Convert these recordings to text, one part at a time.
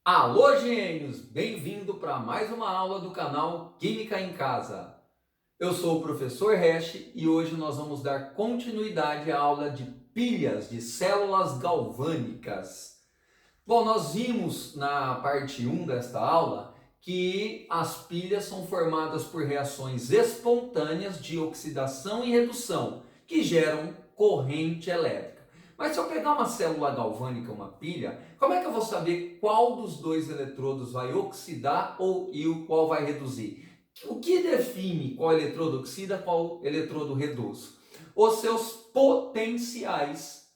Alô, gênios! Bem-vindo para mais uma aula do canal Química em Casa. Eu sou o professor Hash e hoje nós vamos dar continuidade à aula de pilhas de células galvânicas. Bom, nós vimos na parte 1 desta aula que as pilhas são formadas por reações espontâneas de oxidação e redução que geram corrente elétrica. Mas se eu pegar uma célula galvânica, uma pilha, como é que eu vou saber qual dos dois eletrodos vai oxidar e o qual vai reduzir? O que define qual eletrodo oxida, qual eletrodo reduz? Os seus potenciais.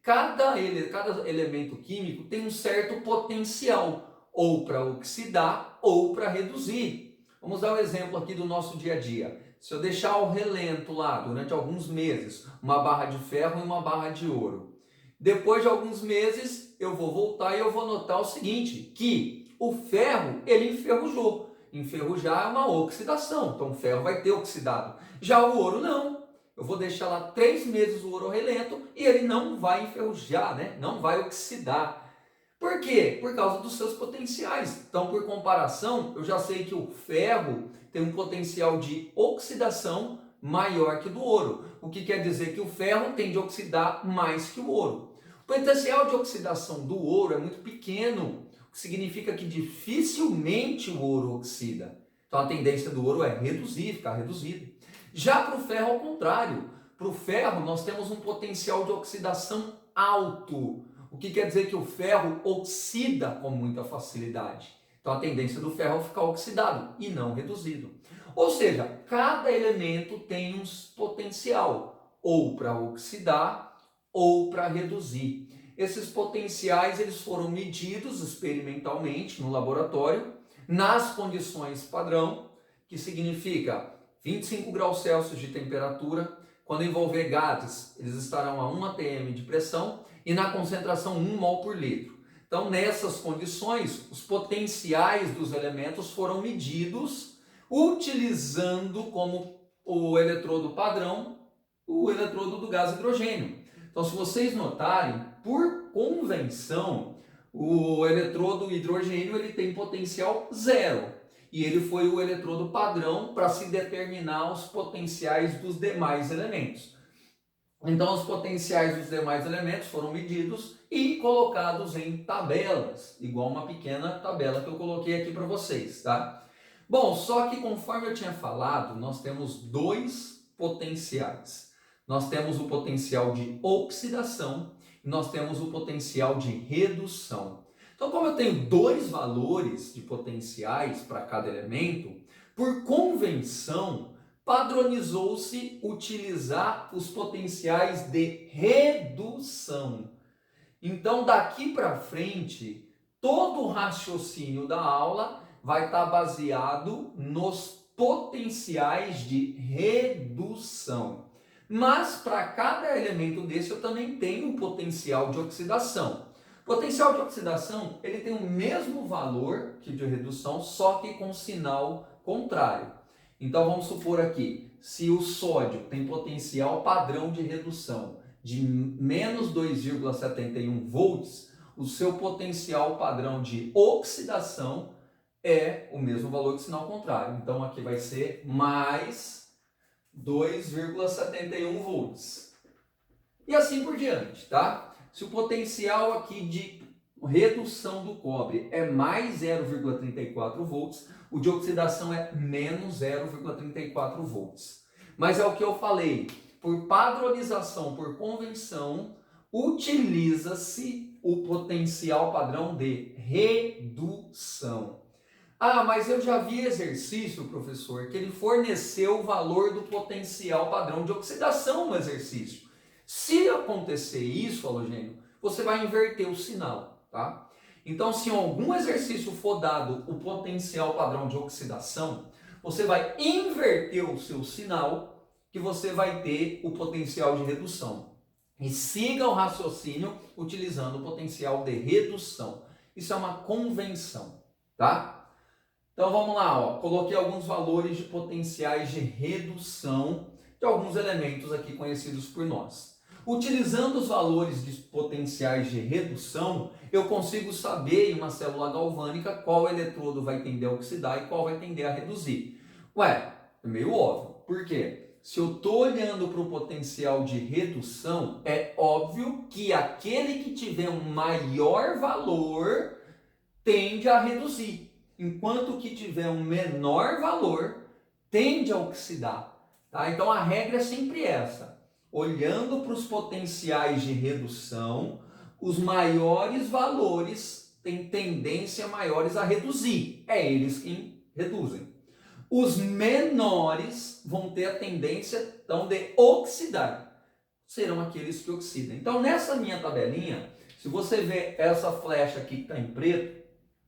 Cada elemento químico tem um certo potencial, ou para oxidar ou para reduzir. Vamos dar um exemplo aqui do nosso dia a dia. Se eu deixar ao relento lá durante alguns meses uma barra de ferro e uma barra de ouro, depois de alguns meses eu vou voltar e eu vou notar o seguinte, que o ferro ele enferrujou. Enferrujar é uma oxidação, então o ferro vai ter oxidado. Já o ouro não. Eu vou deixar lá 3 meses o ouro ao relento e ele não vai enferrujar, né? Não vai oxidar. Por quê? Por causa dos seus potenciais. Então, por comparação, eu já sei que o ferro tem um potencial de oxidação maior que o do ouro. O que quer dizer que o ferro tende a oxidar mais que o ouro. O potencial de oxidação do ouro é muito pequeno, o que significa que dificilmente o ouro oxida. Então, a tendência do ouro é reduzir, ficar reduzido. Já para o ferro, ao contrário. Para o ferro, nós temos um potencial de oxidação alto. O que quer dizer que o ferro oxida com muita facilidade. Então a tendência do ferro é ficar oxidado e não reduzido. Ou seja, cada elemento tem um potencial, ou para oxidar ou para reduzir. Esses potenciais eles foram medidos experimentalmente no laboratório, nas condições padrão, que significa 25 graus Celsius de temperatura. Quando envolver gases, eles estarão a 1 atm de pressão e na concentração 1 mol por litro. Então, nessas condições, os potenciais dos elementos foram medidos utilizando como o eletrodo padrão o eletrodo do gás hidrogênio. Então, se vocês notarem, por convenção, o eletrodo hidrogênio ele tem potencial zero. E ele foi o eletrodo padrão para se determinar os potenciais dos demais elementos. Então, os potenciais dos demais elementos foram medidos e colocados em tabelas, igual uma pequena tabela que eu coloquei aqui para vocês, tá? Bom, só que conforme eu tinha falado, nós temos dois potenciais. Nós temos o potencial de oxidação e nós temos o potencial de redução. Então, como eu tenho dois valores de potenciais para cada elemento, por convenção, padronizou-se utilizar os potenciais de redução. Então, daqui para frente, todo o raciocínio da aula vai estar baseado nos potenciais de redução. Mas, para cada elemento desse, eu também tenho um potencial de oxidação. O potencial de oxidação ele tem o mesmo valor que de redução, só que com sinal contrário. Então vamos supor aqui, se o sódio tem potencial padrão de redução de menos 2,71 volts, o seu potencial padrão de oxidação é o mesmo valor que sinal contrário. Então aqui vai ser mais 2,71 volts. E assim por diante, tá? Se o potencial aqui de redução do cobre é mais 0,34 volts, o de oxidação é menos 0,34 volts. Mas é o que eu falei, por padronização, por convenção, utiliza-se o potencial padrão de redução. Ah, mas eu já vi exercício, professor, que ele forneceu o valor do potencial padrão de oxidação no exercício. Se acontecer isso, halogênio, você vai inverter o sinal, tá? Então, se em algum exercício for dado o potencial padrão de oxidação, você vai inverter o seu sinal, que você vai ter o potencial de redução. E siga o raciocínio utilizando o potencial de redução. Isso é uma convenção, tá? Então vamos lá, ó. Coloquei alguns valores de potenciais de redução de alguns elementos aqui conhecidos por nós. Utilizando os valores de potenciais de redução, eu consigo saber em uma célula galvânica qual eletrodo vai tender a oxidar e qual vai tender a reduzir. Ué, é meio óbvio. Por quê? Se eu estou olhando para o potencial de redução, é óbvio que aquele que tiver um maior valor tende a reduzir, enquanto que tiver um menor valor tende a oxidar. Tá? Então a regra é sempre essa. Olhando para os potenciais de redução, os maiores valores têm tendência maiores a reduzir. É eles quem reduzem. Os menores vão ter a tendência então, de oxidar. Serão aqueles que oxidam. Então nessa minha tabelinha, se você ver essa flecha aqui que está em preto,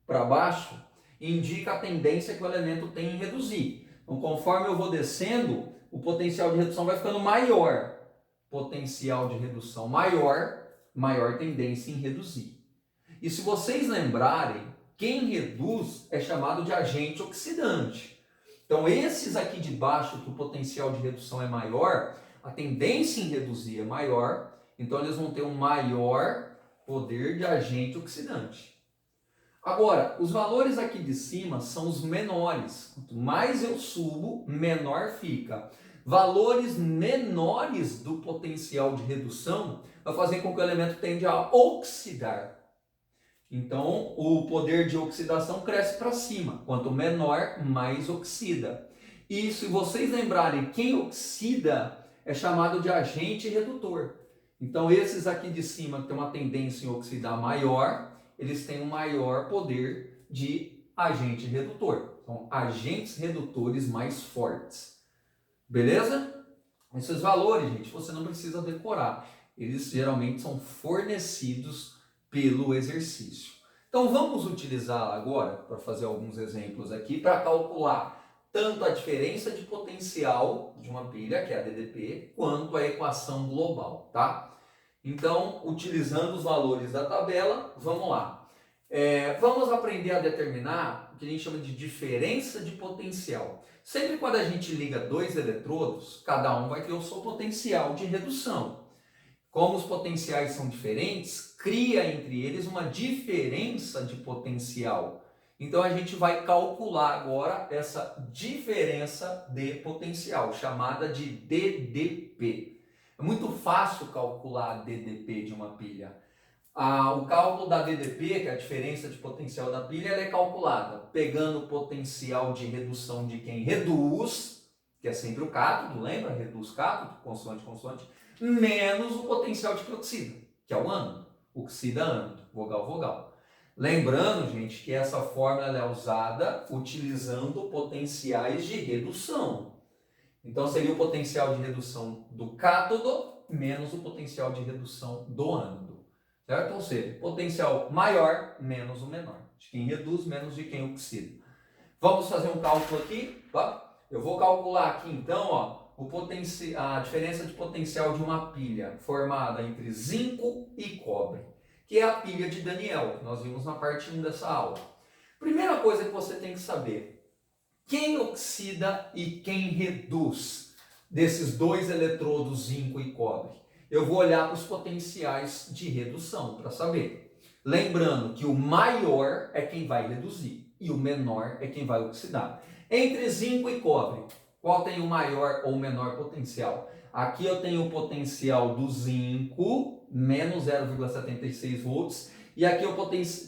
para baixo, indica a tendência que o elemento tem em reduzir. Então conforme eu vou descendo, o potencial de redução vai ficando maior. Potencial de redução maior, maior tendência em reduzir. E se vocês lembrarem, quem reduz é chamado de agente oxidante. Então esses aqui de baixo, que o potencial de redução é maior, a tendência em reduzir é maior, então eles vão ter um maior poder de agente oxidante. Agora, os valores aqui de cima são os menores. Quanto mais eu subo, menor fica. Valores menores do potencial de redução vai fazer com que o elemento tende a oxidar. Então, o poder de oxidação cresce para cima. Quanto menor, mais oxida. E se vocês lembrarem, quem oxida é chamado de agente redutor. Então, esses aqui de cima que têm uma tendência em oxidar maior, eles têm um maior poder de agente redutor. São agentes redutores mais fortes. Beleza? Esses valores, gente, você não precisa decorar. Eles geralmente são fornecidos pelo exercício. Então vamos utilizar agora, para fazer alguns exemplos aqui, para calcular tanto a diferença de potencial de uma pilha, que é a DDP, quanto a equação global, tá? Então, utilizando os valores da tabela, vamos lá. Vamos aprender a determinar o que a gente chama de diferença de potencial. Sempre quando a gente liga dois eletrodos, cada um vai ter o seu potencial de redução. Como os potenciais são diferentes, cria entre eles uma diferença de potencial. Então a gente vai calcular agora essa diferença de potencial, chamada de DDP. É muito fácil calcular a DDP de uma pilha. O cálculo da DDP, que é a diferença de potencial da pilha, ela é calculada pegando o potencial de redução de quem reduz, que é sempre o cátodo, lembra? Reduz cátodo, consoante, consoante, menos o potencial de que oxida, que é o ânodo. Oxida ânodo, vogal, vogal. Lembrando, gente, que essa fórmula ela é usada utilizando potenciais de redução. Então seria o potencial de redução do cátodo menos o potencial de redução do ânodo. Certo? Ou seja, potencial maior menos o menor. De quem reduz menos de quem oxida. Vamos fazer um cálculo aqui. Tá? Eu vou calcular aqui então a diferença de potencial de uma pilha formada entre zinco e cobre, que é a pilha de Daniel, que nós vimos na parte 1 dessa aula. Primeira coisa que você tem que saber, quem oxida e quem reduz desses dois eletrodos zinco e cobre? Eu vou olhar para os potenciais de redução para saber. Lembrando que o maior é quem vai reduzir e o menor é quem vai oxidar. Entre zinco e cobre, qual tem o maior ou menor potencial? Aqui eu tenho o potencial do zinco, menos 0,76 volts, e aqui eu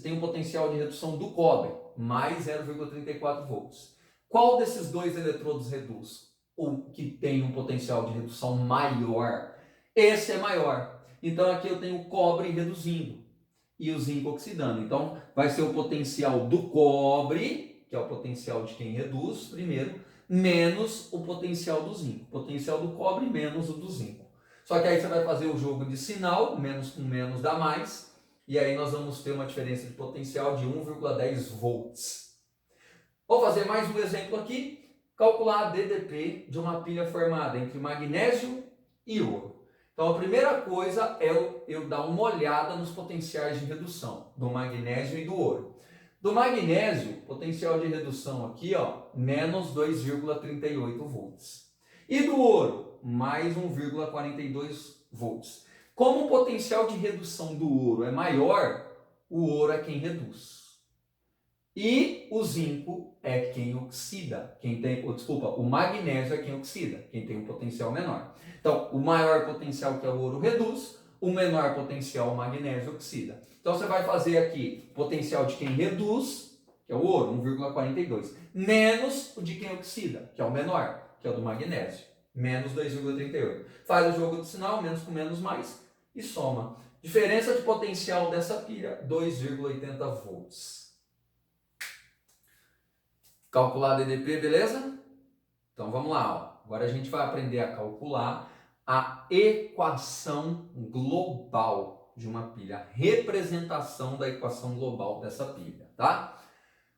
tenho o potencial de redução do cobre, mais 0,34 volts. Qual desses dois eletrodos reduz? O que tem um potencial de redução maior? Esse é maior. Então aqui eu tenho o cobre reduzindo e o zinco oxidando. Então vai ser o potencial do cobre, que é o potencial de quem reduz primeiro, menos o potencial do zinco. Potencial do cobre menos o do zinco. Só que aí você vai fazer o jogo de sinal, menos com menos dá mais, e aí nós vamos ter uma diferença de potencial de 1,10 volts. Vou fazer mais um exemplo aqui. Calcular a DDP de uma pilha formada entre magnésio e ouro. Então a primeira coisa é eu dar uma olhada nos potenciais de redução do magnésio e do ouro. Do magnésio, potencial de redução aqui, menos 2,38 volts. E do ouro, mais 1,42 volts. Como o potencial de redução do ouro é maior, o ouro é quem reduz. E o zinco é quem oxida. O magnésio é quem oxida, quem tem um potencial menor. Então, o maior potencial que é o ouro reduz, o menor potencial o magnésio oxida. Então, você vai fazer aqui potencial de quem reduz, que é o ouro, 1,42, menos o de quem oxida, que é o menor, que é o do magnésio, menos 2,38. Faz o jogo de sinal, menos com menos mais, e soma. Diferença de potencial dessa pilha, 2,80 volts. Calcular DDP, beleza? Então vamos lá. Ó. Agora a gente vai aprender a calcular a equação global de uma pilha, a representação da equação global dessa pilha, tá?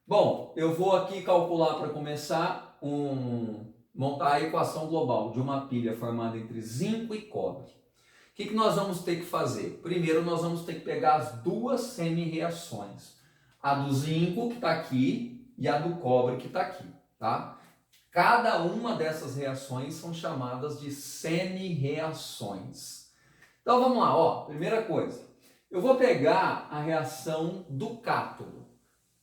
Bom, eu vou aqui calcular para começar, montar a equação global de uma pilha formada entre zinco e cobre. O que nós vamos ter que fazer? Primeiro nós vamos ter que pegar as duas semi-reações. A do zinco, que está aqui, e a do cobre, que está aqui, tá? Cada uma dessas reações são chamadas de semi-reações. Então vamos lá, ó. Primeira coisa, eu vou pegar a reação do cátodo,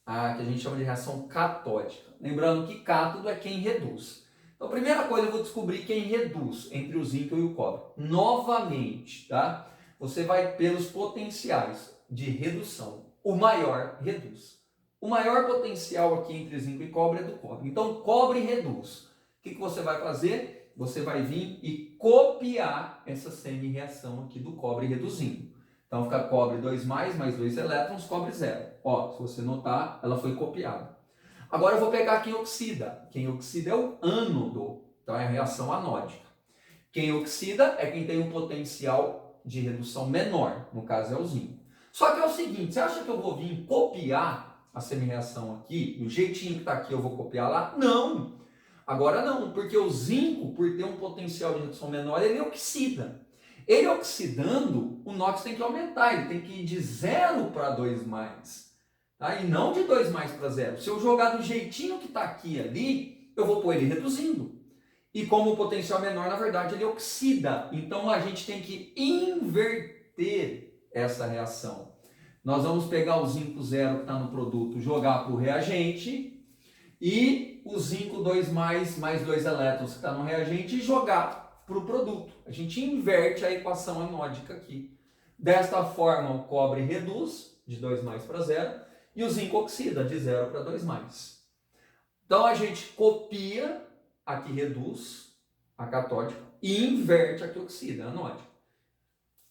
que a gente chama de reação catódica. Lembrando que cátodo é quem reduz. Então, primeira coisa, eu vou descobrir quem reduz entre o zinco e o cobre. Novamente, tá? Você vai pelos potenciais de redução. O maior reduz. O maior potencial aqui entre zinco e cobre é do cobre. Então, cobre reduz. O que você vai fazer? Você vai vir e copiar essa semi-reação aqui do cobre reduzindo. Então, fica cobre 2+, mais 2 elétrons, cobre 0. Ó, se você notar, ela foi copiada. Agora eu vou pegar quem oxida. Quem oxida é o ânodo. Então, é a reação anódica. Quem oxida é quem tem um potencial de redução menor. No caso, é o zinco. Só que é o seguinte, você acha que eu vou vir copiar a semi-reação aqui, do jeitinho que está aqui eu vou copiar lá? Não! Agora não, porque o zinco, por ter um potencial de redução menor, ele oxida. Ele oxidando, o NOx tem que aumentar, ele tem que ir de 0 para 2+, tá? E não de 2+ para 0. Se eu jogar do jeitinho que está aqui ali, eu vou pôr ele reduzindo. E como o potencial é menor, na verdade, ele oxida. Então a gente tem que inverter essa reação. Nós vamos pegar o zinco 0 que está no produto, jogar para o reagente, e o zinco 2+, mais 2 elétrons que está no reagente, e jogar para o produto. A gente inverte a equação anódica aqui. Desta forma, o cobre reduz de 2+ para 0, e o zinco oxida de 0 para 2+. Então a gente copia a que reduz, a catódica, e inverte a que oxida, a anódica.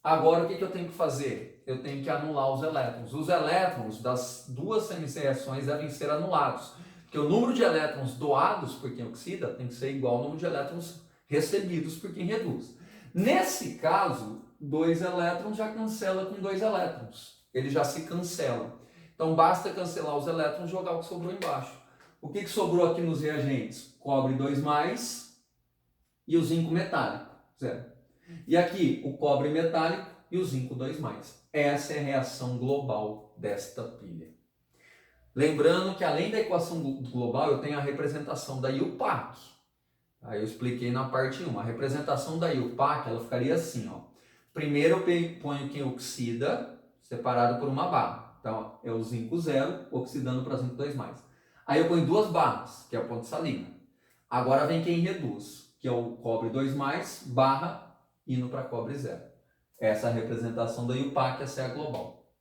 Agora, o que eu tenho que fazer? Eu tenho que anular os elétrons. Os elétrons das duas semi-reações devem ser anulados, porque o número de elétrons doados por quem oxida tem que ser igual ao número de elétrons recebidos por quem reduz. Nesse caso, 2 elétrons já cancela com 2 elétrons. Ele já se cancela. Então, basta cancelar os elétrons e jogar o que sobrou embaixo. O que sobrou aqui nos reagentes? Cobre 2+, e o zinco metálico, 0. E aqui, o cobre metálico e o zinco 2+. Essa é a reação global desta pilha. Lembrando que além da equação global, eu tenho a representação da IUPAC. Aí eu expliquei na parte 1. A representação da IUPAC, ela ficaria assim, ó. Primeiro eu ponho quem oxida, separado por uma barra. Então, é o zinco 0, oxidando para zinco 2+. Aí eu ponho 2 barras, que é o ponto salina. Agora vem quem reduz, que é o cobre 2+, barra, indo para cobre 0. Essa é a representação da IUPAC, essa é a global.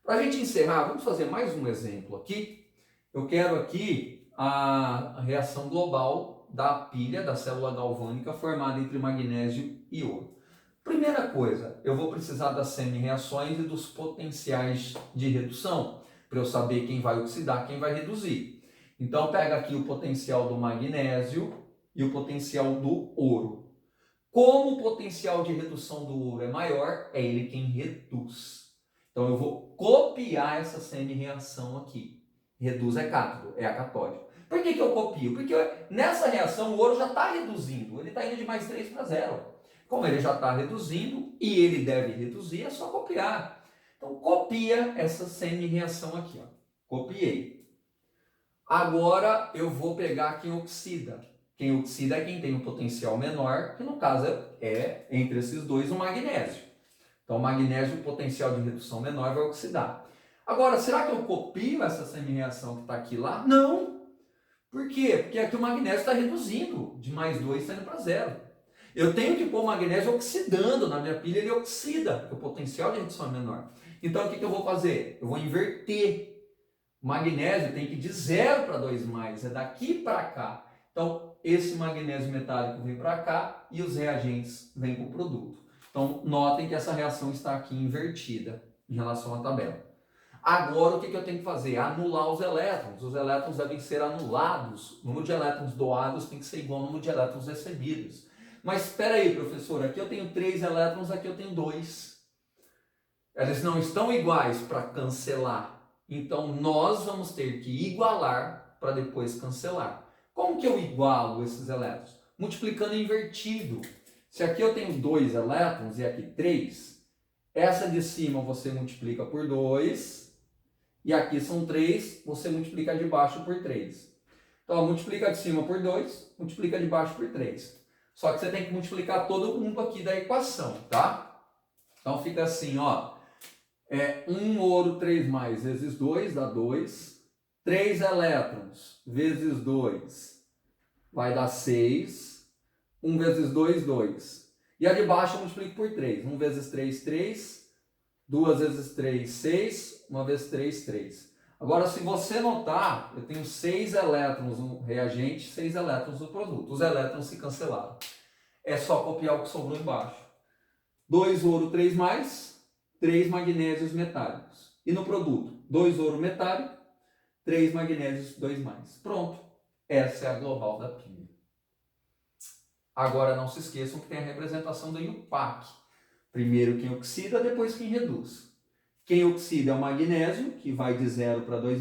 Para a gente encerrar, vamos fazer mais um exemplo aqui. Eu quero aqui a reação global da pilha, da célula galvânica, formada entre magnésio e ouro. Primeira coisa, eu vou precisar das semi-reações e dos potenciais de redução, para eu saber quem vai oxidar, quem vai reduzir. Então, pega aqui o potencial do magnésio e o potencial do ouro. Como o potencial de redução do ouro é maior, é ele quem reduz. Então, eu vou copiar essa semi-reação aqui. Reduz é cátodo, é a catódica. Por que eu copio? Porque nessa reação o ouro já está reduzindo. Ele está indo de +3 para 0. Como ele já está reduzindo e ele deve reduzir, é só copiar. Então, copia essa semi-reação aqui. Ó. Copiei. Agora, eu vou pegar quem oxida. Quem oxida é quem tem um potencial menor, que no caso é entre esses dois o magnésio. Então, o magnésio, o potencial de redução menor, vai oxidar. Agora, será que eu copio essa semi-reação que está aqui lá? Não! Por quê? Porque aqui o magnésio está reduzindo, de +2 está indo para zero. Eu tenho que pôr o magnésio oxidando na minha pilha, ele oxida, porque o potencial de redução é menor. Então, o que eu vou fazer? Eu vou inverter. O magnésio tem que ir de 0 para 2+, é daqui para cá. Então, esse magnésio metálico vem para cá e os reagentes vêm para o produto. Então, notem que essa reação está aqui invertida em relação à tabela. Agora, o que eu tenho que fazer? Anular os elétrons. Os elétrons devem ser anulados. O número de elétrons doados tem que ser igual ao número de elétrons recebidos. Mas espera aí, professor, aqui eu tenho 3 elétrons, aqui eu tenho 2. Eles não estão iguais para cancelar. Então, nós vamos ter que igualar para depois cancelar. Como que eu igualo esses elétrons? Multiplicando invertido. Se aqui eu tenho 2 elétrons e aqui 3, essa de cima você multiplica por 2, e aqui são 3, você multiplica de baixo por 3. Então, multiplica de cima por 2, multiplica de baixo por 3. Só que você tem que multiplicar todo mundo aqui da equação, tá? Então, fica assim, ó. 1 ouro 3+, vezes 2 dá 2. 3 elétrons vezes 2 vai dar 6. 1 vezes 2, 2. E a de baixo eu multiplico por 3. 1 vezes 3, 3. 2 vezes 3, 6. 1 vezes 3, 3. Agora, se você notar, eu tenho 6 elétrons no reagente, 6 elétrons no produto. Os elétrons se cancelaram. É só copiar o que sobrou embaixo. 2 ouro 3+, 3 magnésios metálicos. E no produto, 2 ouro metálico, 3 magnésios 2+. Pronto. Essa é a global da pilha. Agora, não se esqueçam que tem a representação do IUPAC. Primeiro quem oxida, depois quem reduz. Quem oxida é o magnésio, que vai de 0 para 2+,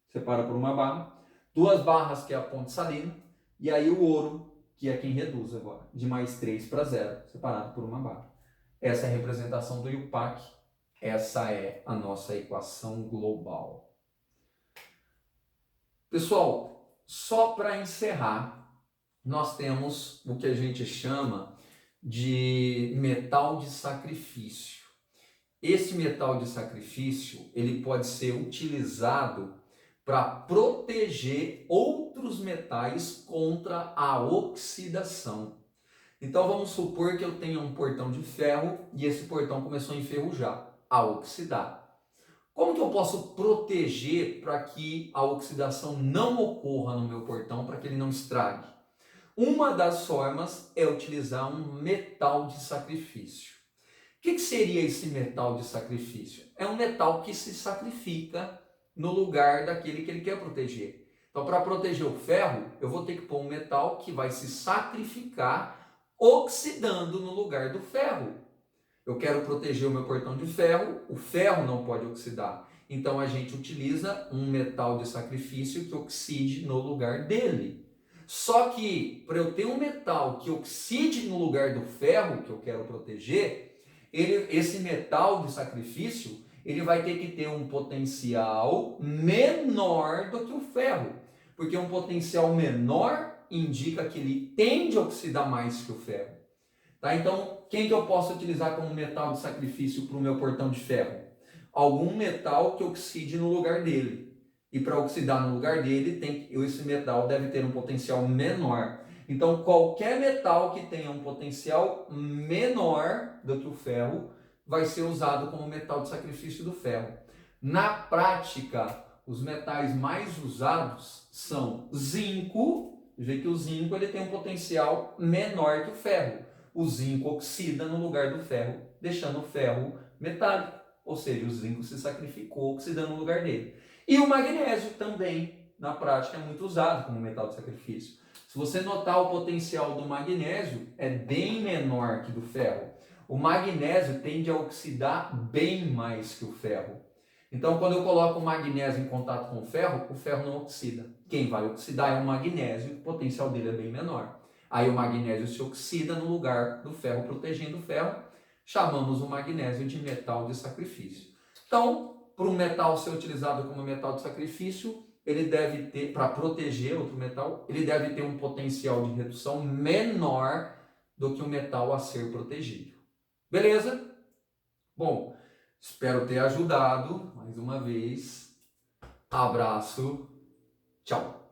separa por uma barra. 2 barras, que é a ponte salina. E aí o ouro, que é quem reduz agora, de +3 para 0, separado por uma barra. Essa é a representação do IUPAC. Essa é a nossa equação global. Pessoal, só para encerrar, nós temos o que a gente chama de metal de sacrifício. Esse metal de sacrifício, ele pode ser utilizado para proteger outros metais contra a oxidação. Então vamos supor que eu tenha um portão de ferro e esse portão começou a enferrujar, a oxidar. Como que eu posso proteger para que a oxidação não ocorra no meu portão, para que ele não estrague? Uma das formas é utilizar um metal de sacrifício. O que seria esse metal de sacrifício? É um metal que se sacrifica no lugar daquele que ele quer proteger. Então, para proteger o ferro, eu vou ter que pôr um metal que vai se sacrificar oxidando no lugar do ferro. Eu quero proteger o meu portão de ferro, o ferro não pode oxidar. Então, a gente utiliza um metal de sacrifício que oxide no lugar dele. Só que, para eu ter um metal que oxide no lugar do ferro que eu quero proteger, esse metal de sacrifício, ele vai ter que ter um potencial menor do que o ferro. Porque um potencial menor indica que ele tende a oxidar mais que o ferro. Tá? Então, quem que eu posso utilizar como metal de sacrifício para o meu portão de ferro? Algum metal que oxide no lugar dele. E para oxidar no lugar dele, esse metal deve ter um potencial menor. Então, qualquer metal que tenha um potencial menor do que o ferro vai ser usado como metal de sacrifício do ferro. Na prática, os metais mais usados são zinco. Veja que o zinco ele tem um potencial menor que o ferro. O zinco oxida no lugar do ferro, deixando o ferro metálico. Ou seja, o zinco se sacrificou oxidando no lugar dele. E o magnésio também, na prática, é muito usado como metal de sacrifício. Se você notar, o potencial do magnésio é bem menor que do ferro. O magnésio tende a oxidar bem mais que o ferro. Então, quando eu coloco o magnésio em contato com o ferro não oxida. Quem vai oxidar é o magnésio, o potencial dele é bem menor. Aí o magnésio se oxida no lugar do ferro, protegendo o ferro. Chamamos o magnésio de metal de sacrifício. Então, para um metal ser utilizado como metal de sacrifício, ele deve ter, para proteger outro metal, ele deve ter um potencial de redução menor do que o metal a ser protegido. Beleza? Bom, espero ter ajudado mais uma vez. Abraço, tchau!